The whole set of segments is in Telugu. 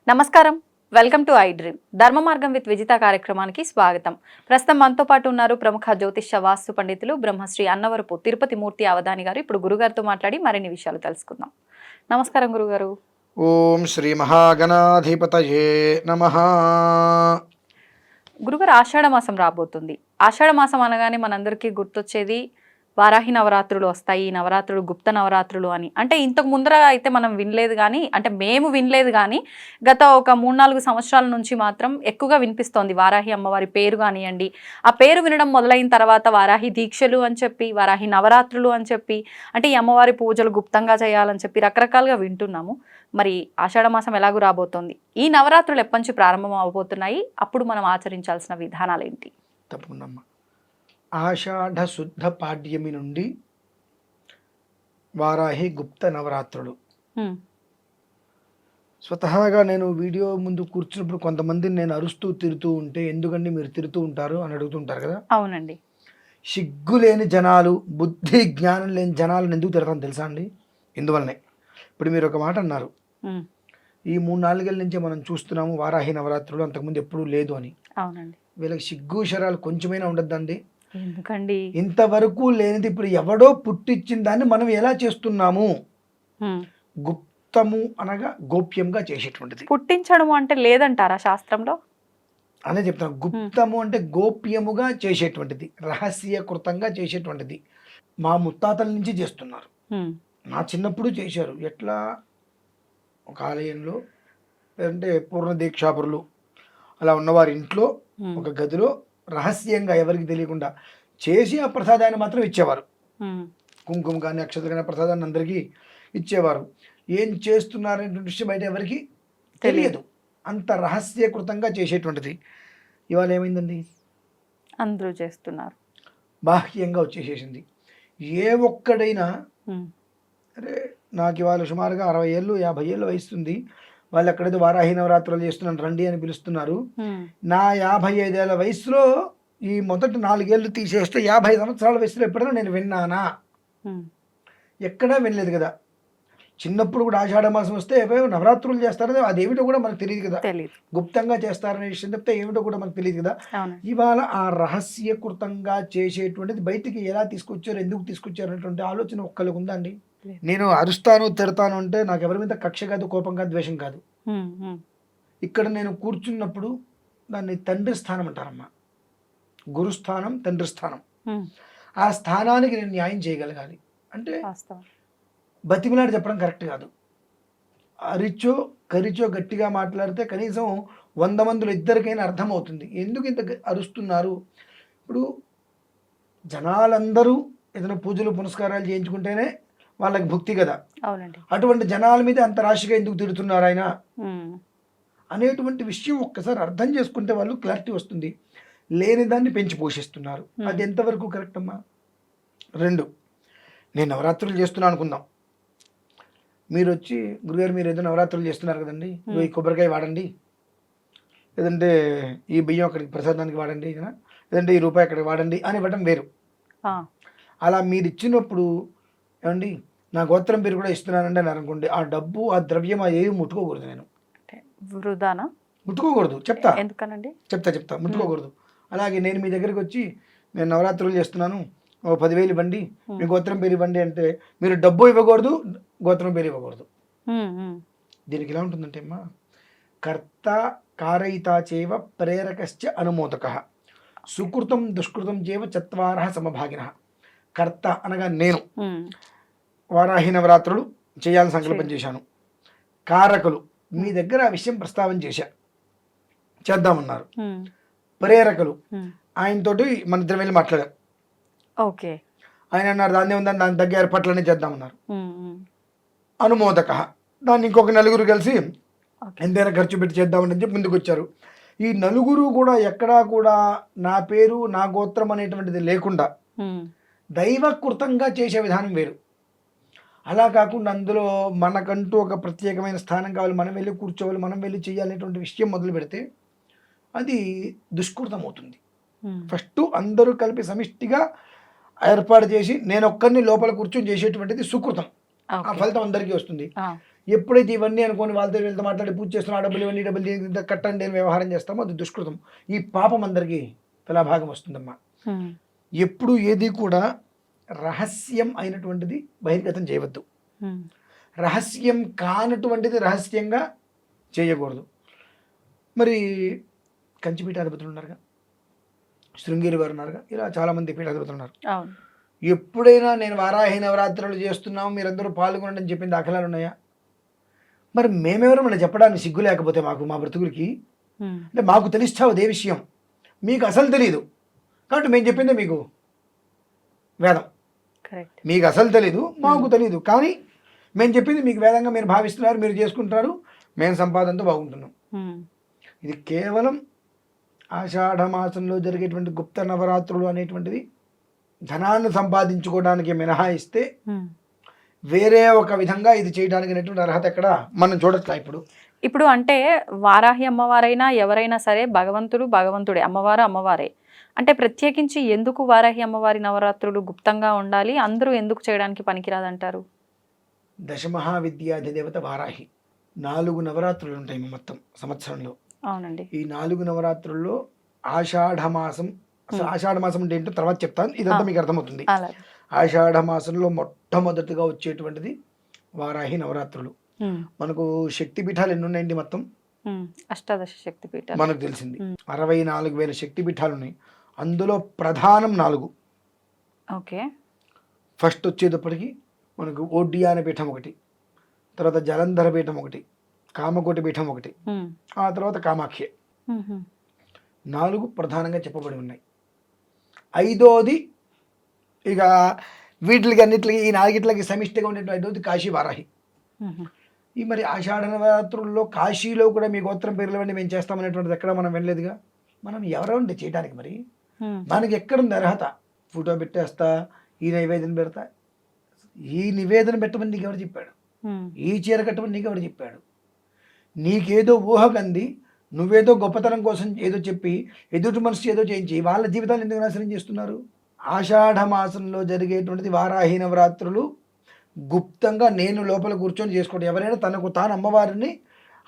నమస్కారం, వెల్కమ్ టు ఐ డ్రీమ్. ధర్మ మార్గం విత్ విజిత కార్యక్రమానికి స్వాగతం. ప్రస్తుతం మనతో పాటు ఉన్నారు ప్రముఖ జ్యోతిష్య వాస్తు పండితులు బ్రహ్మశ్రీ అన్నవరపు తిరుపతి మూర్తి అవధాని గారు. ఇప్పుడు గురుగారితో మాట్లాడి మరిన్ని విషయాలు తెలుసుకుందాం. నమస్కారం గురుగారు. ఓం శ్రీ మహాగణాధిపతయే నమః. గురుగారు, ఆషాఢ మాసం రాబోతుంది. ఆషాఢ మాసం అనగానే మనందరికీ గుర్తొచ్చేది వారాహి నవరాత్రులు వస్తాయి, ఈ నవరాత్రులు గుప్త నవరాత్రులు అని. అంటే ఇంతకు ముందర అయితే మనం వినలేదు కానీ, అంటే మేము వినలేదు కానీ గత ఒక 3-4 సంవత్సరాల నుంచి మాత్రం ఎక్కువగా వినిపిస్తోంది వారాహి అమ్మవారి పేరు కానివ్వండి. ఆ పేరు వినడం మొదలైన తర్వాత వారాహి దీక్షలు అని చెప్పి, వారాహి నవరాత్రులు అని చెప్పి, అంటే ఈ అమ్మవారి పూజలు గుప్తంగా చేయాలని చెప్పి రకరకాలుగా వింటున్నాము. మరి ఆషాఢ మాసం ఎలాగూ రాబోతోంది, ఈ నవరాత్రులు ఎప్పటి నుంచి ప్రారంభం అవబోతున్నాయి, అప్పుడు మనం ఆచరించాల్సిన విధానాలు ఏంటి? తప్పకుండా. ఆషాఢ శుద్ధ పాడ్యమి నుండి వారాహి గుప్త నవరాత్రులు. స్వతహాగా నేను వీడియో ముందు కూర్చున్నప్పుడు కొంతమందిని నేను అరుస్తూ తిరుగుతూ ఉంటే, ఎందుకండి మీరు తిరుగుతూ ఉంటారు అని అడుగుతుంటారు కదా. అవునండి. సిగ్గు లేని జనాలు, బుద్ధి జ్ఞానం లేని జనాలను ఎందుకు తిడతాను తెలుసా అండి? ఇందువల్లనే. ఇప్పుడు మీరు ఒక మాట అన్నారు, ఈ 3-4 ఏళ్ళ నుంచే మనం చూస్తున్నాము వారాహి నవరాత్రులు, అంతకుముందు ఎప్పుడూ లేదు అని. అవునండి. వీళ్ళకి సిగ్గు శరాలు కొంచెమైనా ఉండద్దండి? ఎందుకండి? ఇంతవరకు లేనిది ఇప్పుడు ఎవడో పుట్టించిన దాన్ని మనం ఎలా చేస్తున్నాము? గుప్తము అనగా గోప్యంగా చేసేటువంటిది. పుట్టించడం అంటే లేదంటారా శాస్త్రంలో? అనే చెప్తాను. గుప్తము అంటే గోప్యముగా చేసేటువంటిది, రహస్యకృతంగా చేసేటువంటిది. మా ముత్తాతల నుంచి చేస్తున్నారు, నా చిన్నప్పుడు చేశారు. ఎట్లా? ఒక ఆలయంలో, అంటే పూర్ణ దీక్షాపరులు అలా ఉన్నవారి ఇంట్లో ఒక గదిలో రహస్యంగా ఎవరికి తెలియకుండా చేసి ఆ ప్రసాదాన్ని మాత్రం ఇచ్చేవారు. కుంకుమ కానీ అక్షతలు కానీ ప్రసాదాన్ని అందరికీ ఇచ్చేవారు. ఏం చేస్తున్నారనేటువంటి విషయం బయట ఎవరికి తెలియదు. అంత రహస్యకృతంగా చేసేటువంటిది. ఇవాళ ఏమైందండి? అందరూ చేస్తున్నారు, బాహ్యంగా వచ్చేసేసింది. ఏ ఒక్కడైనా అరే నాకు ఇవాళ సుమారుగా 60 ఏళ్ళు 50 ఏళ్ళు వయస్తుంది, వాళ్ళు ఎక్కడైతే వారాహి నవరాత్రులు చేస్తున్నాను రండి అని పిలుస్తున్నారు. నా 55 ఏళ్ళ వయసులో ఈ మొదటి 4 ఏళ్ళు తీసేస్తే 50 సంవత్సరాల వయసులో ఎప్పుడైనా నేను విన్నానా? ఎక్కడా వినలేదు కదా. చిన్నప్పుడు కూడా ఆషాఢ మాసం వస్తే నవరాత్రులు చేస్తారో అదేమిటో కూడా మనకు తెలియదు కదా, గుప్తంగా చేస్తారనే విషయం చెప్తే ఏమిటో కూడా మనకు తెలియదు కదా. ఇవాళ ఆ రహస్యకృతంగా చేసేటువంటిది బయటికి ఎలా తీసుకొచ్చారు, ఎందుకు తీసుకొచ్చారు అనేటువంటి ఆలోచన ఒక్కరికి ఉందా అండి? నేను అరుస్తాను తిడతాను అంటే నాకు ఎవరి మీద కక్ష కాదు, కోపం కాదు, ద్వేషం కాదు. ఇక్కడ నేను కూర్చున్నప్పుడు దాన్ని తండ్రి స్థానం అంటారమ్మా. గురుస్థానం, తండ్రి స్థానం. ఆ స్థానానికి నేను న్యాయం చేయగలగాలి. అంటే బతిమిలాడి చెప్పడం కరెక్ట్ కాదు. అరిచో కరిచో గట్టిగా మాట్లాడితే కనీసం 100 మందిలో ఇద్దరికైనా అర్థమవుతుంది ఎందుకు ఇంత అరుస్తున్నారు. ఇప్పుడు జనాలందరూ ఏదైనా పూజలు పునస్కారాలు చేయించుకుంటేనే వాళ్ళకి భక్తి కదా. అటువంటి జనాల మీద అంత రాశిగా ఎందుకు తిడుతున్నారు ఆయన అనేటువంటి విషయం ఒక్కసారి అర్థం చేసుకుంటే వాళ్ళు క్లారిటీ వస్తుంది. లేని దాన్ని పెంచి పోషిస్తున్నారు, అది ఎంతవరకు కరెక్ట్ అమ్మా? 2, నేను నవరాత్రులు చేస్తున్నా అనుకుందాం. మీరు వచ్చి గురుగారు మీరు ఏదో నవరాత్రులు చేస్తున్నారు కదండి, ఈ కొబ్బరికాయ వాడండి, లేదంటే ఈ బియ్యం అక్కడికి ప్రసాదానికి వాడండి, లేదంటే ఈ రూపాయి అక్కడికి వాడండి అని ఇవ్వడం వేరు. అలా మీరు ఇచ్చినప్పుడు ఏమండి నా గోత్రం పేరు కూడా ఇస్తున్నానండి అని అనుకోండి, ఆ డబ్బు ఆ ద్రవ్యం ఏవి ముట్టుకోకూడదు. నేను వృధానా? ముట్టుకోకూడదు. చెప్తా ఎందుకనండి? చెప్తా ముట్టుకోకూడదు. అలాగే నేను మీ దగ్గరికి వచ్చి నేను నవరాత్రులు చేస్తున్నాను, 10,000 ఇవ్వండి, మీ గోత్రం పేరు ఇవ్వండి అంటే మీరు డబ్బు ఇవ్వకూడదు, గోత్రం పేరు ఇవ్వకూడదు. దీనికి ఎలా ఉంటుందంటే అమ్మా, కర్త కారయితా చేవ ప్రేరకశ్చ అనుమోదక సుకృతం దుష్కృతం చేవ చత్వారః సమభాగినః. కర్త అనగా నేను వారాహి నవరాత్రులు చేయాలని సంకల్పం చేశాను. కారకులు మీ దగ్గర ఆ విషయం ప్రస్తావన చేద్దామన్నారు. ప్రేరకులు ఆయనతోటి మన ఇద్దరం వెళ్ళి మాట్లాడాం. ఓకే, ఆయన అన్నారు దాన్ని ఉందని దాని తగ్గ ఏర్పాట్లనే చేద్దామన్నారు. అనుమోదక దాన్ని ఇంకొక 4 కలిసి ఎంతైనా ఖర్చు పెట్టి చేద్దామని చెప్పి ముందుకు వచ్చారు. ఈ 4 కూడా ఎక్కడా కూడా నా పేరు నా గోత్రం అనేటువంటిది లేకుండా దైవకృతంగా చేసే విధానం వేరు. అలా కాకుండా అందులో మనకంటూ ఒక ప్రత్యేకమైన స్థానం కావాలి, మనం వెళ్ళి కూర్చోవాలి, మనం వెళ్ళి చేయాలనేటువంటి విషయం మొదలు పెడితే అది దుష్కృతం అవుతుంది. ఫస్ట్ అందరూ కలిపి సమిష్టిగా ఏర్పాటు చేసి నేను ఒక్కరిని లోపల కూర్చొని చేసేటువంటిది సుకృతం, ఆ ఫలితం అందరికీ వస్తుంది. ఎప్పుడైతే ఇవన్నీ అనుకోని వాళ్ళతో వీళ్ళతో మాట్లాడి పూజ చేస్తున్నా డబ్బులు ఇవన్నీ డబ్బులు ఇంత కట్టండి అని వ్యవహారం చేస్తామో అది దుష్కృతం. ఈ పాపం అందరికీ తులాభాగం వస్తుందమ్మా. ఎప్పుడు ఏది కూడా రహస్యం అయినటువంటిది బహిర్గతం చేయవద్దు, రహస్యం కానటువంటిది రహస్యంగా చేయకూడదు. మరి కంచి పీఠాధిపతులు ఉన్నారుగా, శృంగేరి వారు ఉన్నారుగా, ఇలా చాలామంది పీఠాధిపతులు ఉన్నారు. ఎప్పుడైనా నేను వారాహి నవరాత్రులు చేస్తున్నాము మీరందరూ పాల్గొనండి అని చెప్పిన దాఖలాలు ఉన్నాయా? మరి మేమెవరు మనం చెప్పడానికి సిగ్గు లేకపోతే మాకు మా బ్రతుకులకి? అంటే మాకు తెలిస్తావు అదే విషయం, మీకు అసలు తెలియదు కాబట్టి మేము చెప్పిందే మీకు వేదం. మీకు అసలు తెలీదు, మాకు తెలీదు, కానీ మేము చెప్పింది మీకు వేదంగా మీరు భావిస్తున్నారు, మీరు చేసుకుంటున్నారు, మేము సంపాదనతో బాగుంటున్నాం. ఇది కేవలం ఆషాఢ మాసంలో జరిగేటువంటి గుప్త నవరాత్రులు అనేటువంటిది ధనాన్ని సంపాదించుకోవడానికి మినహాయిస్తే వేరే ఒక విధంగా ఇది చేయడానికి అనేటువంటి అర్హత ఎక్కడ మనం చూడట్లా. ఇప్పుడు అంటే వారాహి అమ్మవారైనా ఎవరైనా సరే భగవంతుడే, అమ్మవారు అమ్మవారే. అంటే ప్రత్యేకించి ఎందుకు వారాహి అమ్మవారి నవరాత్రులు గుప్తంగా ఉండాలి, అందరూ ఎందుకు చేయడానికి పనికిరాదంటారు? దశమహావిద్యాధిదేవత వారాహి. 4 నవరాత్రులు ఉంటాయి మొత్తం సంవత్సరంలో. అవునండి. ఈ 4 నవరాత్రుల్లో ఆషాఢ మాసం, అసలు ఆషాఢ మాసం అంటే ఏంటో తర్వాత చెప్తాను, ఇదంతా మీకు అర్థమవుతుంది. ఆషాఢ మాసంలో మొట్టమొదటిగా వచ్చేటువంటిది వారాహి నవరాత్రులు. మనకు శక్తి పీఠాలు ఎన్ని ఉన్నాయండి మొత్తం? అష్టాదశ శక్తి పీఠాలు మనకు తెలిసింది. 64,000 శక్తి పీఠాలు ఉన్నాయి. అందులో ప్రధానం 4. ఓకే. ఫస్ట్ వచ్చేటప్పటికి మనకు ఓడ్యాన పీఠం ఒకటి, తర్వాత జలంధర పీఠం ఒకటి, కామకోటి పీఠం ఒకటి, ఆ తర్వాత కామాఖ్య. 4 ప్రధానంగా చెప్పబడి ఉన్నాయి. 5వది ఇక వీటికి అన్నిటికి ఈ 4గిట్లకి సమిష్టిగా ఉండేటువంటి 5వది కాశీ వారాహి. ఈ మరి ఆషాఢ నవరాత్రుల్లో కాశీలో కూడా మీ గోత్రం పేర్లు ఇవ్వండి మేము చేస్తామనేటువంటిది ఎక్కడ మనం వెళ్ళలేదుగా. మనం ఎవరండి చేయడానికి? మరి మనకి ఎక్కడుంది అర్హత? ఫోటో పెట్టేస్తా, ఈ నివేదన పెడతా. ఈ నివేదన పెట్టమని నీకెవరు చెప్పాడు? ఈ చీర కట్టమని నీకెవరు చెప్పాడు? నీకేదో ఊహకంది, నువ్వేదో గొప్పతనం కోసం ఏదో చెప్పి ఎదుటి మనసు ఏదో చేయించి వాళ్ళ జీవితాలు ఎందుకు నాశనం చేస్తున్నారు? ఆషాఢ మాసంలో జరిగేటువంటిది వారాహి నవరాత్రులు గుప్తంగా నేను లోపల కూర్చొని చేసుకోవడం. ఎవరైనా తనకు తాను అమ్మవారిని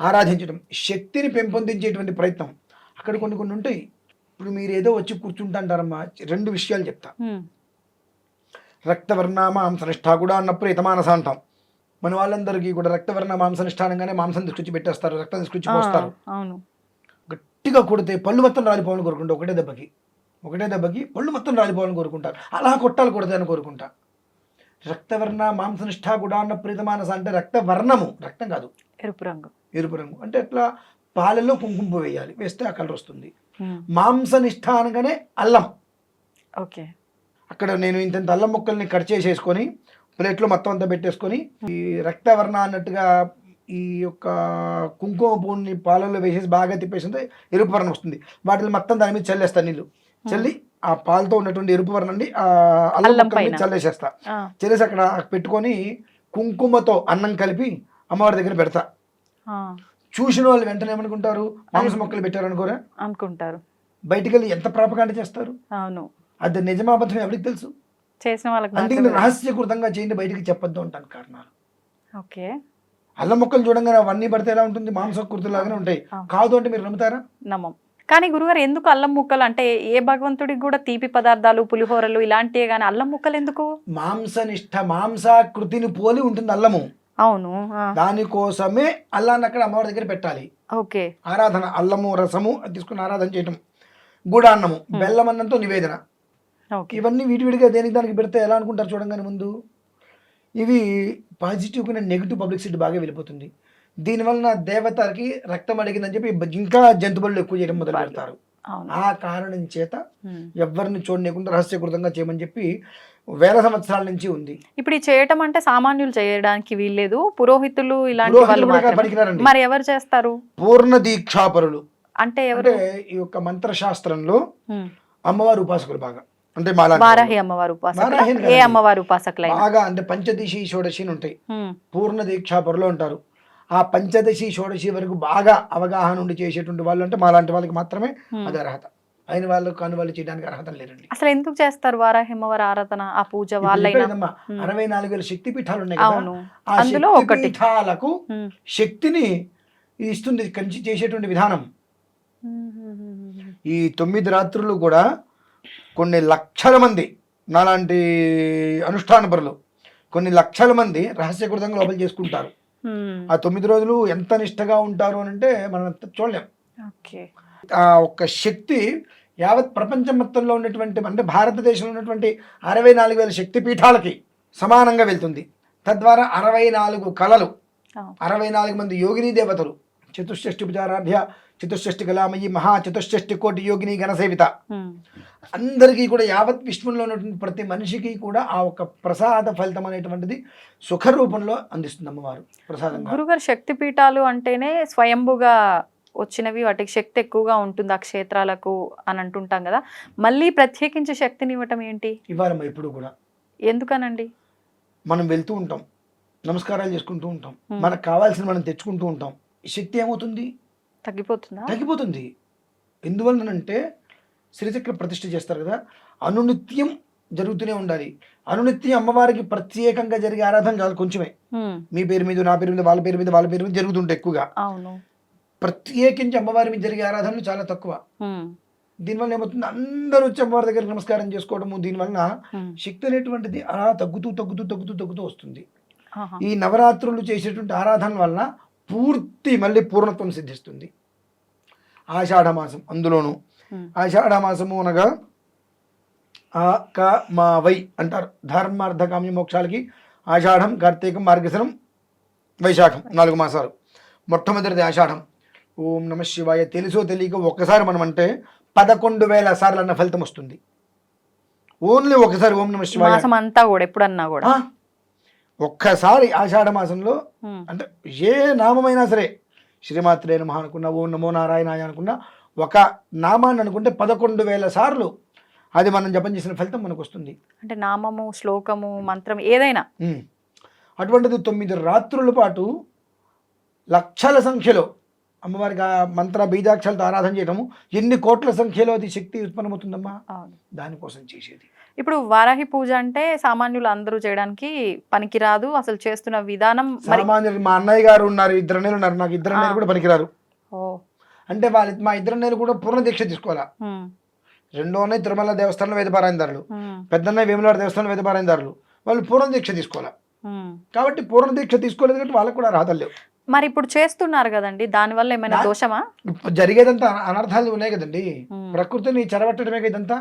ఆరాధించడం, శక్తిని పెంపొందించేటువంటి ప్రయత్నం. అక్కడ కొన్ని ఉంటాయి. ఇప్పుడు మీరు ఏదో వచ్చి కూర్చుంటాంటారమ్మా. 2 విషయాలు చెప్తా. రక్తవర్ణ మాంసనిష్ఠ కూడా అన్నప్పుడు యతమానస అంటాం. మన వాళ్ళందరికీ కూడా రక్తవర్ణ మాంసనిష్టానంగానే మాంసం తీసుకొచ్చి పెట్టేస్తారు, రక్తం తీసుకొచ్చి పోస్తారు. గట్టిగా కొడితే పళ్ళు మొత్తం రాలిపోవాలని కోరుకుంటారు. ఒకటే దెబ్బకి పళ్ళు మొత్తం రాలిపోవాలని కోరుకుంటారు. అలా కొట్టాలి కొడితే అని కోరుకుంటా. రక్తవర్ణ మాంసనిష్ఠ కూడా అన్న ప్రీతమానస అంటే రక్తవర్ణము, రక్తం కాదు, ఎరుపు రంగు. అంటే ఎట్లా? పాలల్లో కుంకుమ వేయాలి, వేస్తే ఆ కలర్ వస్తుంది. మాంసనిష్ఠ అనగానే అల్లం. ఓకే. అక్కడ నేను ఇంత అల్లం ముక్కల్ని కట్ చేసేసుకొని ప్లేట్లో మొత్తం అంతా పెట్టేసుకొని ఈ రక్తవర్ణ అన్నట్టుగా ఈ యొక్క కుంకుమ పువ్వుని పాలల్లో వేసేసి బాగా తిప్పేసింటే ఎరుపు వర్ణం వస్తుంది. వాటిని మొత్తం దాని మీద చల్లేస్తాను, నీళ్ళు చల్లి ఆ పాలతో ఉన్నటువంటి ఎరుపు వర్ణండి ఆ అల్లం చల్లేసేస్తా. చల్లేసి అక్కడ పెట్టుకొని కుంకుమతో అన్నం కలిపి అమ్మవారి దగ్గర పెడతా. చూసిన వాళ్ళు వెంటనే ఏమనుకుంటారు? మాంసం మొక్కలు పెట్టారు అనుకుంటారు. బయటికి వెళ్ళి ఎంత ప్రాపకాండ చేస్తారు. అవును, అది నిజమాబద్ధం ఎవరికి తెలుసు? చేసిన వాళ్ళకి. అందుకని రహస్యకృతంగా చేయండి, బయటికి చెప్పొద్దు అంటాను కారణాలు. ఓకే. అల్లం మొక్కలు చూడంగానే అవన్నీ పడితే ఎలా ఉంటుంది? మాంసకృతులాగానే ఉంటాయి. కాదు అంటే మీరు నమ్ముతారా? నమ్మం. కానీ గురుగారు ఎందుకు అల్లం ముక్కలు? అంటే ఏ భగవంతుడికి కూడా తీపి పదార్థాలు, పులిహోరలు ఇలాంటివే, కానీ అల్లం ముక్కలు ఎందుకు? మాంసనిష్ట, మాంసాకృతిని పోలి ఉంటుంది అల్లము. అవును. దానికోసమే అల్లాన్ని అక్కడ అమ్మవారి దగ్గర పెట్టాలి. ఓకే. ఆరాధన, అల్లము రసము తీసుకుని ఆరాధన చేయటం, గుడాన్నము, బెల్లం అన్నంతో నివేదన. ఇవన్నీ విడివిడిగా దేనికి దానికి పెడితే ఎలా అనుకుంటారు చూడంగానే ముందు? ఇవి పాజిటివ్ కన్నా నెగిటివ్ పబ్లిసిటీ బాగా వెళ్ళిపోతుంది. దీనివల్ల దేవతకి రక్తం అడిగిందని చెప్పి ఇంకా జంతువులు ఎక్కువ చేయడం మొదలు పెడతారు. ఆ కారణం చేత ఎవరిని చూడలేకుండా రహస్యకృతంగా చేయమని చెప్పి వేల సంవత్సరాల నుంచి ఉంది. ఇప్పుడు చేయటం అంటే సామాన్యులు చేయడానికి వీల్లేదు, పురోహితులు ఇలాంటి వాళ్ళు పనికిరారండి. మరి ఎవరు చేస్తారు? పూర్ణ దీక్షాపరులు. అంటే ఎవరు? ఈ యొక్క మంత్రశాస్త్రంలో అమ్మవారి ఉపాసకులు బాగా, అంటే వారాహి అమ్మవారు ఉపాసకులు, ఏ అమ్మవారు ఉపాసకులు బాగా అంటే పంచదశి షోడశి ఉంటాయి. పూర్ణ దీక్షాపరులు ఉంటారు. ఆ పంచదశి షోడశి వరకు బాగా అవగాహన ఉండి చేసేటువంటి వాళ్ళు అంటే మాలాంటి వాళ్ళకి మాత్రమే అది అర్హత. అయిన వాళ్ళు కాని వాళ్ళు చేయడానికి అర్హత లేరండి. అసలు ఎందుకు చేస్తారు వారాహిమవారి ఆరాధన, ఆ పూజ ఇప్పుడు వాళ్ళైనా? చెప్పేదమ్మా, 64,000 శక్తి పీఠాలు ఉన్నాయి కదా, అవును, ఆ అందులో శక్తి ఒకటి. పీఠాలకు ఉమ్. శక్తిని ఇస్తుంది కంచి చేసేటువంటి విధానం. ఈ 9 రాత్రులు కూడా కొన్ని లక్షల మంది నాలాంటి అనుష్ఠాన పరులు కొన్ని లక్షల మంది రహస్యకృతంగా లోపల చేసుకుంటారు. ఆ 9 రోజులు ఎంత నిష్టగా ఉంటారు అని అంటే మనం చూడలేం. ఓకే. ఆ ఒక్క శక్తి యావత్ ప్రపంచం మొత్తంలో ఉన్నటువంటి అంటే భారతదేశంలో ఉన్నటువంటి 64,000 శక్తి పీఠాలకి సమానంగా వెళ్తుంది. తద్వారా 64 కళలు, 64 మంది యోగిని దేవతలు, చతుషష్ఠి ఉపచారాధ్య చతుషష్ఠి కళామయి మహా చతుషష్ఠి కోటి యోగిని గణసేవిత, అందరికీ కూడా యావత్ విశ్వంలో ఉన్నటువంటి ప్రతి మనిషికి కూడా ఆ ఒక ప్రసాద ఫలితం అనేటువంటిది సుఖ రూపంలో అందిస్తుంది అమ్మవారు ప్రసాదంగా. గురుగారు, శక్తి పీఠాలు అంటేనే స్వయంభుగా వచ్చినవి, వాటికి శక్తి ఎక్కువగా ఉంటుంది ఆ క్షేత్రాలకు అని అంటుంటాం కదా, మళ్ళీ ప్రత్యేకించి శక్తిని ఇవ్వటం ఏంటి? ఇవ్వాలమ్మా ఎప్పుడు కూడా. ఎందుకనండి? మనం వెళ్తూ ఉంటాం, నమస్కారాలు చేసుకుంటూ ఉంటాం, మనకు కావాల్సిన మనం తెచ్చుకుంటూ ఉంటాం, ఈ శక్తి ఏమవుతుంది? తగ్గిపోతుంది. ఎందువలనంటే శ్రీచక్ర ప్రతిష్ఠ చేస్తారు కదా, అనునిత్యం జరుగుతూనే ఉండాలి. అనునిత్యం అమ్మవారికి ప్రత్యేకంగా జరిగే ఆరాధన చాలా కొంచెమే. మీ పేరు మీద, నా పేరు మీద, వాళ్ళ పేరు మీద, వాళ్ళ పేరు మీద జరుగుతుంటాయి ఎక్కువగా. ప్రత్యేకించి అమ్మవారి మీద జరిగే ఆరాధనలు చాలా తక్కువ. దీనివల్ల ఏమవుతుంది, అందరూ వచ్చి అమ్మవారి దగ్గర నమస్కారం చేసుకోవడము, దీనివల్ల శక్తి అనేటువంటిది అలా తగ్గుతూ వస్తుంది. ఈ నవరాత్రులు చేసేటువంటి ఆరాధన వల్ల మళ్ళీ పూర్ణత్వం సిద్ధిస్తుంది. ఆషాఢ మాసం, అందులోను ఆషాఢ మాసము అనగా ఆ క మా వై అంటారు. ధర్మార్థ కామ్య మోక్షాలకి ఆషాఢం, కార్తీకం, మార్గశిరం, వైశాఖం 4 మాసాలు. మొట్టమొదటిది ఆషాఢం. ఓం నమ శివాయ తెలుసో తెలియక ఒక్కసారి మనం అంటే 11,000 సార్లు అన్న ఫలితం వస్తుంది. ఓన్లీ ఒకసారి ఓం నమ శివాయ అంతా కూడా ఎప్పుడన్నా కూడా ఒక్కసారి ఆషాఢ మాసంలో అంటే ఏ నామమైనా సరే, శ్రీమాత్రే నమః అనుకున్నా, ఓం నమో నారాయణాయ అనుకున్నా, ఒక నామాన్ని అనుకుంటే 11,000 సార్లు అది మనం జపం చేసిన ఫలితం మనకు వస్తుంది. అంటే నామము, శ్లోకము, మంత్రం ఏదైనా. అటువంటిది 9 రాత్రుల పాటు లక్షల సంఖ్యలో అమ్మవారికి ఆ మంత్ర బీజాక్షరాలతో ఆరాధన చేయడము, ఎన్ని కోట్ల సంఖ్యలో అది శక్తి ఉత్పన్నమవుతుందమ్మా, దానికోసం చేసేది. ఇప్పుడు వారాహి పూజ అంటే సామాన్యులు అందరూ చేయడానికి పనికిరాదు, అసలు చేస్తున్న విధానం సామాన్యులు. మా అన్నయ్య గారు ఉన్నారు, 2 అన్నయ్యలు ఉన్నారు, నాకు 2 అన్నయ్యలు కూడా పనికిరారు. అంటే మా 2 అన్నయ్యలు కూడా పూర్ణ దీక్ష తీసుకోవాలా. 2వ అన్నయ్య తిరుమల దేవస్థానంలో వేదపారాయణదారులు, పెద్దన్నయ్య వేములవాడ దేవస్థానంలో వేదపారాయణదారులు, వాళ్ళు పూర్ణ దీక్ష తీసుకోవాలా. కాబట్టి పూర్ణ దీక్ష తీసుకోలేదు కాబట్టి వాళ్ళకు కూడా అర్హతలు లేవు. మరి ఇప్పుడు చేస్తున్నారు కదండి, దానివల్ల ఏమైనా దోషమా? జరిగేదంతా అనర్థాలు ఉన్నాయి కదండి, ప్రకృతిని చెరబట్టడమే కదా ఇదంతా.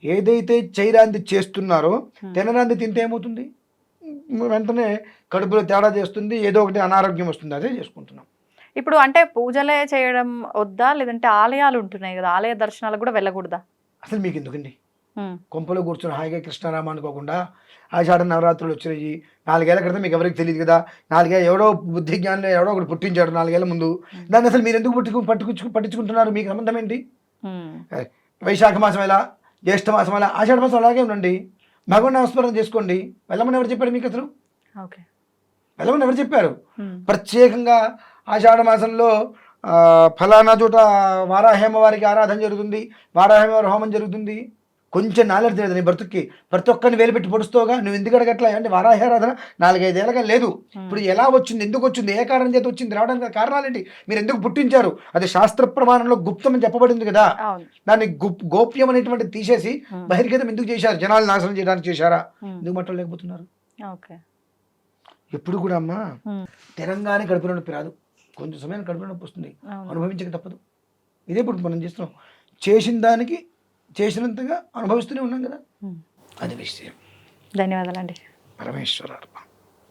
ఏదైతే చైరాంది చేస్తున్నారో తినరాంది తింటే ఏమవుతుంది, వెంటనే కడుపులో తేడా చేస్తుంది, ఏదో ఒకటి అనారోగ్యం వస్తుంది. అదే చేసుకుంటున్నాం. ఇప్పుడు అంటే పూజలే చేయడం వద్దా, లేదంటే ఆలయాలు ఉంటున్నాయి కదా, ఆలయ దర్శనాలకు కూడా వెళ్ళకూడదా? అసలు మీకు ఎందుకండి, కొంపలో కూర్చొని హాయిగా కృష్ణారామ అనుకోకుండా ఆషాఢ నవరాత్రులు వచ్చినాయి 4 ఏళ్ల క్రితం, మీకు ఎవరికి తెలియదు కదా, 4 ఏళ్ళు ఎవడో బుద్ధి జ్ఞానంలో ఎవడో ఒకటి పుట్టించాడు 4 ఏళ్ల ముందు. దాన్ని అసలు మీరు ఎందుకు పట్టించుకుంటున్నారు? మీకు సంబంధం ఏంటి? వైశాఖ మాసం ఎలా, జ్యేష్ఠ మాసం ఎలా, ఆషాఢ మాసం అలాగే ఉండండి, భగవాన్ నమస్కారం చేసుకోండి. వెళ్ళమని ఎవరు చెప్పారు మీకు? అసలు వెళ్ళమని ఎవరు చెప్పారు? ప్రత్యేకంగా ఆషాఢ మాసంలో ఫలానా చోట వారాహేమవారికి ఆరాధన జరుగుతుంది, వారాహేమవారి హోమం జరుగుతుంది. కొంచెం నాలెడ్జ్ లేదు నీ బ్రతుక్కి, ప్రతి ఒక్కరిని వేలు పెట్టి పొడుస్తావుగా, నువ్వు ఎందుకు అడగట్లా అంటే వారాహి ఆరాధన 4-5 ఏళ్ళగా లేదు. ఇప్పుడు ఎలా వచ్చింది, ఎందుకు వచ్చింది, ఏ కారణం చేత వచ్చింది, రావడానికి కారణాలేంటి, మీరు ఎందుకు పుట్టించారు, అది శాస్త్ర ప్రమాణంలో గుప్తం అని చెప్పబడింది కదా, దాన్ని గోప్యం అనేటువంటి తీసేసి బహిర్గతం ఎందుకు చేశారు? జనాలు నాశనం చేయడానికి చేశారా? ఎందుకు మాట్లాడలేకపోతున్నారు? ఎప్పుడు కూడా అమ్మా తెలంగాణ కడుపులో నొప్పి రాదు, కొంచెం సమయానికి కడుపులో నొప్పి వస్తుంది, అనుభవించక తప్పదు. ఇదే ఇప్పుడు మనం చేస్తున్నాం, చేసిన దానికి చేసినంతగా అనుభవిస్తూనే ఉన్నాం కదా, అది విషయం. ధన్యవాదాలండి. పరమేశ్వరారు.